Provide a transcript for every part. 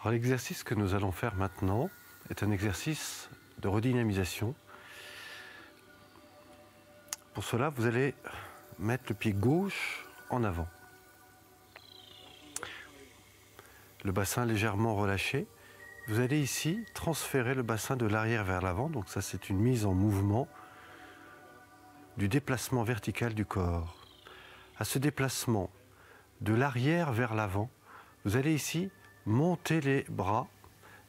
Alors l'exercice que nous allons faire maintenant est un exercice de redynamisation. Pour cela, vous allez mettre le pied gauche en avant. Le bassin légèrement relâché. Vous allez ici transférer le bassin de l'arrière vers l'avant. Donc ça, c'est une mise en mouvement du déplacement vertical du corps. À ce déplacement de l'arrière vers l'avant, vous allez ici monter les bras,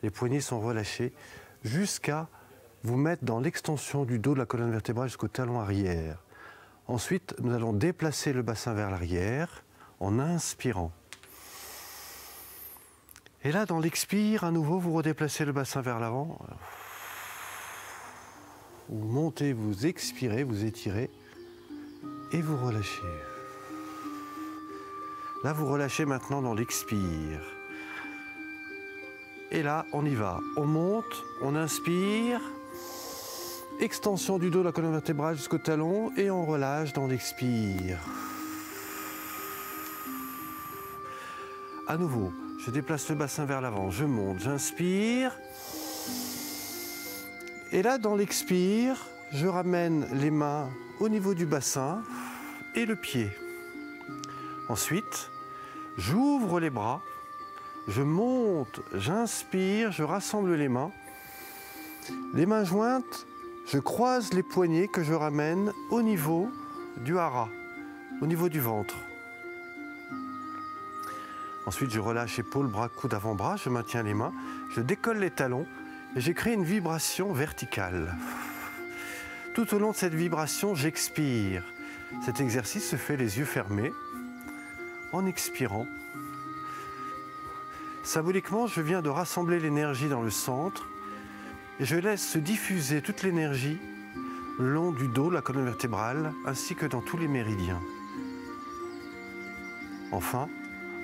les poignets sont relâchés, jusqu'à vous mettre dans l'extension du dos de la colonne vertébrale jusqu'au talon arrière. Ensuite, nous allons déplacer le bassin vers l'arrière en inspirant. Et là, dans l'expire, à nouveau, vous redéplacez le bassin vers l'avant. Vous montez, vous expirez, vous étirez et vous relâchez. Là, vous relâchez maintenant dans l'expire. Et là, on y va. On monte, on inspire. Extension du dos de la colonne vertébrale jusqu'au talon et on relâche dans l'expire. À nouveau, je déplace le bassin vers l'avant, je monte, j'inspire. Et là, dans l'expire, je ramène les mains au niveau du bassin et le pied. Ensuite, j'ouvre les bras, je monte, j'inspire, je rassemble les mains jointes, je croise les poignets que je ramène au niveau du hara, au niveau du ventre. Ensuite, je relâche épaules, bras, coudes, avant-bras, je maintiens les mains, je décolle les talons et j'ai créé une vibration verticale. Tout au long de cette vibration, j'expire. Cet exercice se fait les yeux fermés, en expirant. Symboliquement, je viens de rassembler l'énergie dans le centre et je laisse se diffuser toute l'énergie le long du dos, la colonne vertébrale, ainsi que dans tous les méridiens. Enfin,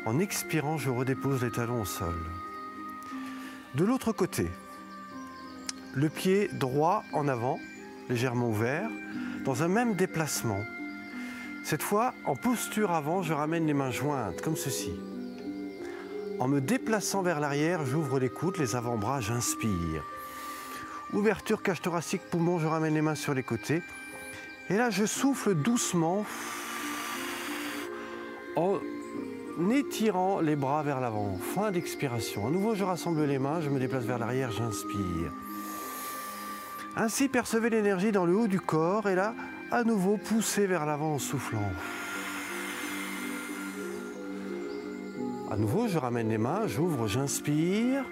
en expirant, je redépose les talons au sol. De l'autre côté, le pied droit en avant, légèrement ouvert, dans un même déplacement. Cette fois, en posture avant, je ramène les mains jointes, comme ceci. En me déplaçant vers l'arrière, j'ouvre les coudes, les avant-bras, j'inspire. Ouverture, cage thoracique, poumon, je ramène les mains sur les côtés. Et là, je souffle doucement en étirant les bras vers l'avant. Fin d'expiration. À nouveau, je rassemble les mains, je me déplace vers l'arrière, j'inspire. Ainsi, percevez l'énergie dans le haut du corps et là, à nouveau, poussez vers l'avant en soufflant. À nouveau, je ramène les mains, j'ouvre, j'inspire.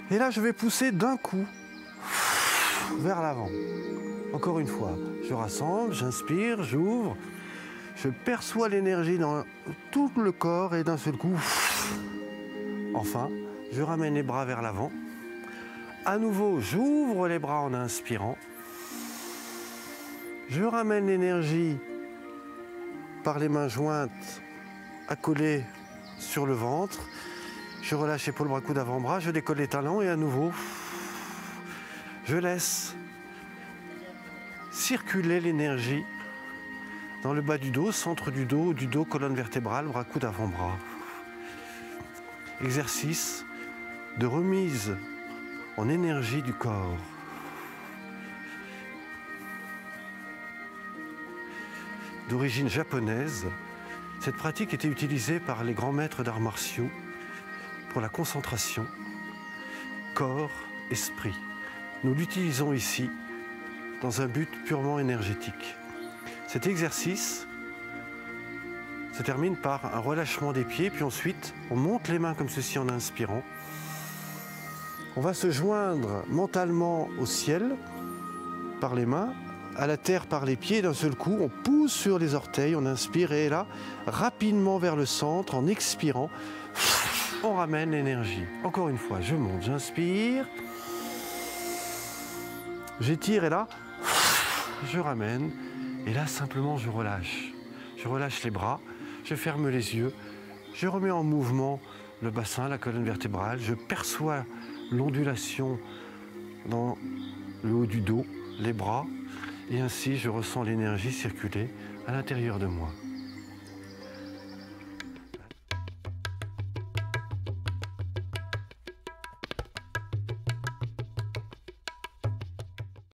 Et là, je vais pousser d'un coup vers l'avant. Encore une fois, je rassemble, j'inspire, j'ouvre. Je perçois l'énergie dans tout le corps et d'un seul coup, enfin, je ramène les bras vers l'avant. À nouveau, j'ouvre les bras en inspirant. Je ramène l'énergie par les mains jointes accolées sur le ventre. Je relâche épaules, bras, coudes, avant-bras. Je décolle les talons et à nouveau, je laisse circuler l'énergie dans le bas du dos, centre du dos, colonne vertébrale, bras, coudes, avant-bras. Exercice de remise en énergie du corps. D'origine japonaise, cette pratique était utilisée par les grands maîtres d'arts martiaux pour la concentration, corps, esprit. Nous l'utilisons ici dans un but purement énergétique. Cet exercice se termine par un relâchement des pieds, puis ensuite on monte les mains comme ceci en inspirant. On va se joindre mentalement au ciel par les mains, à la terre par les pieds. D'un seul coup, on pousse sur les orteils, on inspire et là, rapidement vers le centre, en expirant, on ramène l'énergie. Encore une fois, je monte, j'inspire, j'étire et là, je ramène. Et là, simplement, je relâche. Je relâche les bras, je ferme les yeux, je remets en mouvement le bassin, la colonne vertébrale, je perçois l'ondulation dans le haut du dos, les bras, et ainsi je ressens l'énergie circuler à l'intérieur de moi.